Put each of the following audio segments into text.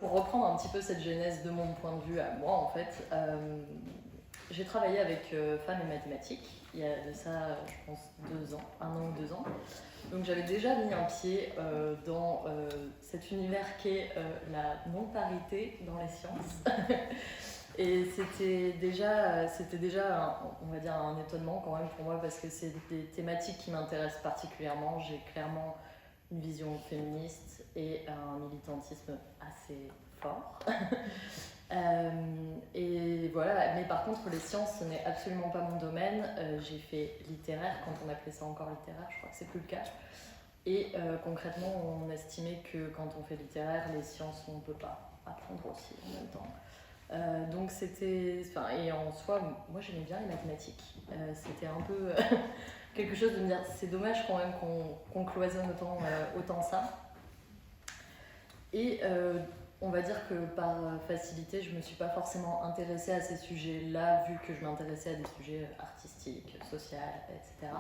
Pour reprendre un petit peu cette genèse de mon point de vue à moi, en fait, j'ai travaillé avec femmes et mathématiques il y a de ça, je pense, 2 ans, 1 an ou 2 ans. Donc j'avais déjà mis un pied dans cet univers qu'est la non-parité dans les sciences. Et c'était déjà on va dire, un étonnement quand même pour moi parce que c'est des thématiques qui m'intéressent particulièrement. J'ai clairement une vision féministe et un militantisme assez fort. Et voilà, mais par contre les sciences ce n'est absolument pas mon domaine. J'ai fait littéraire quand on appelait ça encore littéraire, je crois que c'est plus le cas. Et concrètement on estimait que quand on fait littéraire les sciences on ne peut pas apprendre aussi en même temps. Donc c'était, et en soi moi j'aimais bien les mathématiques. C'était un peu quelque chose de me dire c'est dommage quand même qu'on cloisonne autant ça. Et on va dire que par facilité, je ne me suis pas forcément intéressée à ces sujets-là, vu que je m'intéressais à des sujets artistiques, sociaux, etc.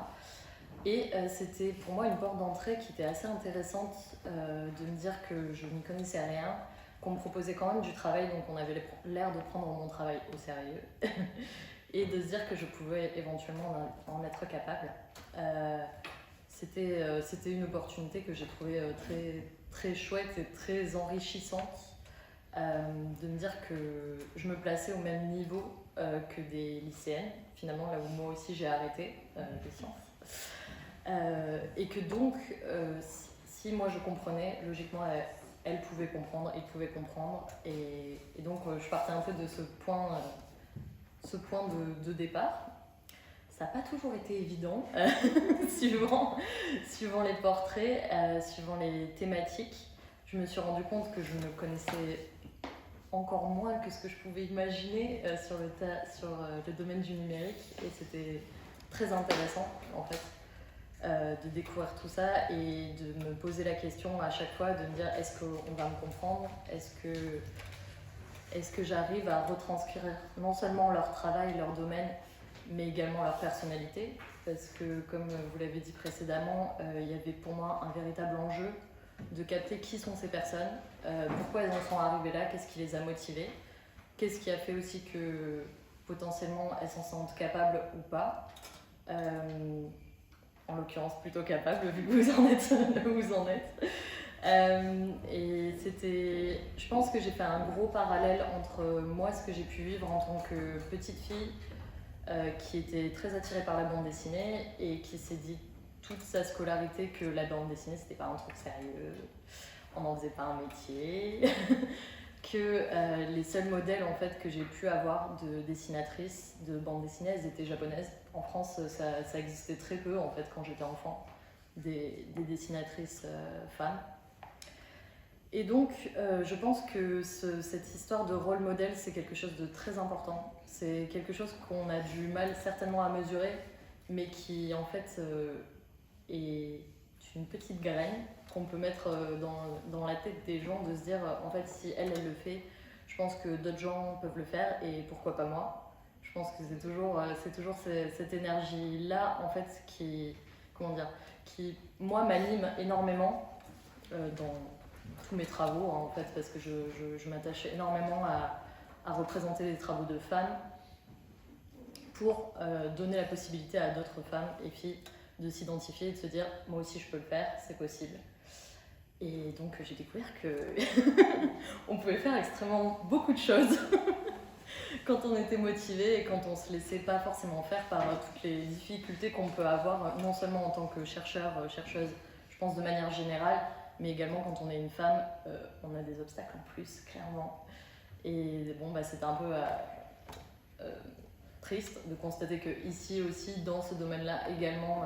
Et c'était pour moi une porte d'entrée qui était assez intéressante de me dire que je n'y connaissais rien, qu'on me proposait quand même du travail, donc on avait l'air de prendre mon travail au sérieux, et de se dire que je pouvais éventuellement en être capable. C'était une opportunité que j'ai trouvée très, très chouette et très enrichissante. De me dire que je me plaçais au même niveau que des lycéennes, finalement là où moi aussi j'ai arrêté les sciences. Et que donc, si moi je comprenais, logiquement elle pouvait comprendre, il pouvait comprendre. Et donc je partais un peu de ce point de départ. Ça n'a pas toujours été évident, suivant les portraits, suivant les thématiques. Je me suis rendu compte que je me connaissais encore moins que ce que je pouvais imaginer sur le domaine du numérique. Et c'était très intéressant, en fait, de découvrir tout ça et de me poser la question à chaque fois, de me dire est-ce qu'on va me comprendre, est-ce que j'arrive à retranscrire non seulement leur travail, leur domaine, mais également leur personnalité, parce que comme vous l'avez dit précédemment, il y avait pour moi un véritable enjeu de capter qui sont ces personnes, pourquoi elles en sont arrivées là, qu'est-ce qui les a motivées, qu'est-ce qui a fait aussi que potentiellement elles s'en sentent capables ou pas, en l'occurrence plutôt capables vu que vous en êtes là où vous en êtes. Et je pense que j'ai fait un gros parallèle entre moi, ce que j'ai pu vivre en tant que petite fille, qui était très attirée par la bande dessinée et qui s'est dit toute sa scolarité que la bande dessinée c'était pas un truc sérieux, on n'en faisait pas un métier, que les seuls modèles en fait que j'ai pu avoir de dessinatrices de bande dessinée elles étaient japonaises. En France ça existait très peu en fait quand j'étais enfant, des dessinatrices femmes. Et donc, je pense que cette histoire de rôle modèle, c'est quelque chose de très important. C'est quelque chose qu'on a du mal certainement à mesurer, mais qui en fait est une petite graine qu'on peut mettre dans la tête des gens, de se dire en fait si elle le fait, je pense que d'autres gens peuvent le faire et pourquoi pas moi. Je pense que c'est toujours cette énergie-là en fait qui moi m'anime énormément dans tous mes travaux en fait, parce que je m'attache énormément à représenter les travaux de femmes pour donner la possibilité à d'autres femmes et filles de s'identifier et de se dire moi aussi je peux le faire, c'est possible. Et donc j'ai découvert que on pouvait faire extrêmement beaucoup de choses quand on était motivé et quand on se laissait pas forcément faire par toutes les difficultés qu'on peut avoir, non seulement en tant que chercheur, chercheuse, je pense de manière générale, mais également quand on est une femme, on a des obstacles en plus, clairement. Et bon, c'était un peu triste de constater que ici aussi, dans ce domaine-là également,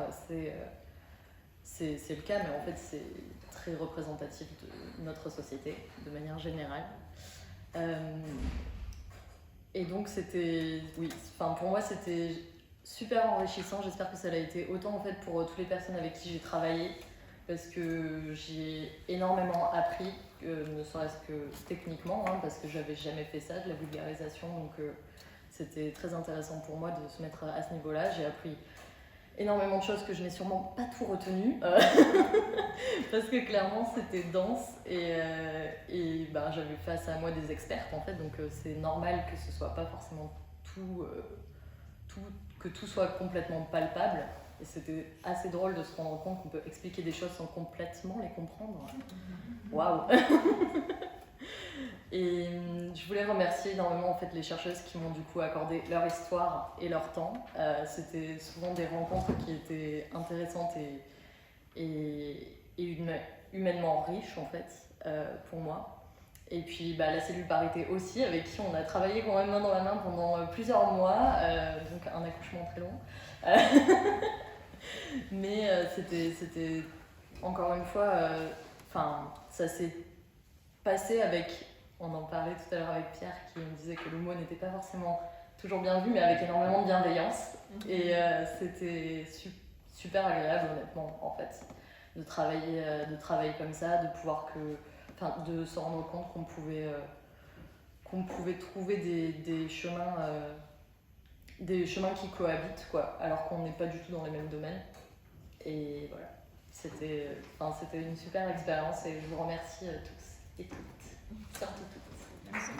c'est le cas, mais en fait c'est très représentatif de notre société, de manière générale. Et donc pour moi c'était super enrichissant, j'espère que ça l'a été autant en fait pour toutes les personnes avec qui j'ai travaillé, parce que j'ai énormément appris, ne serait-ce que techniquement, parce que j'avais jamais fait ça, de la vulgarisation, donc c'était très intéressant pour moi de se mettre à ce niveau-là. J'ai appris énormément de choses que je n'ai sûrement pas tout retenu. Parce que clairement, c'était dense et ben, j'avais face à moi des expertes en fait, donc c'est normal que ce soit pas forcément que tout soit complètement palpable. Et c'était assez drôle de se rendre compte qu'on peut expliquer des choses sans complètement les comprendre. Waouh! Et je voulais remercier énormément en fait, les chercheuses qui m'ont du coup accordé leur histoire et leur temps. C'était souvent des rencontres qui étaient intéressantes et humainement riches en fait pour moi. Et puis bah, la cellule parité aussi, avec qui on a travaillé quand même main dans la main pendant plusieurs mois, donc un accouchement très long. Mais c'était encore une fois, ça s'est passé avec, on en parlait tout à l'heure avec Pierre qui me disait que le mot n'était pas forcément toujours bien vu, mais avec énormément de bienveillance. Et c'était super agréable honnêtement en fait, de travailler comme ça, de pouvoir de se rendre compte qu'on pouvait trouver des chemins qui cohabitent, quoi, alors qu'on n'est pas du tout dans les mêmes domaines. Et voilà, c'était une super expérience et je vous remercie tous et toutes, surtout toutes. Merci.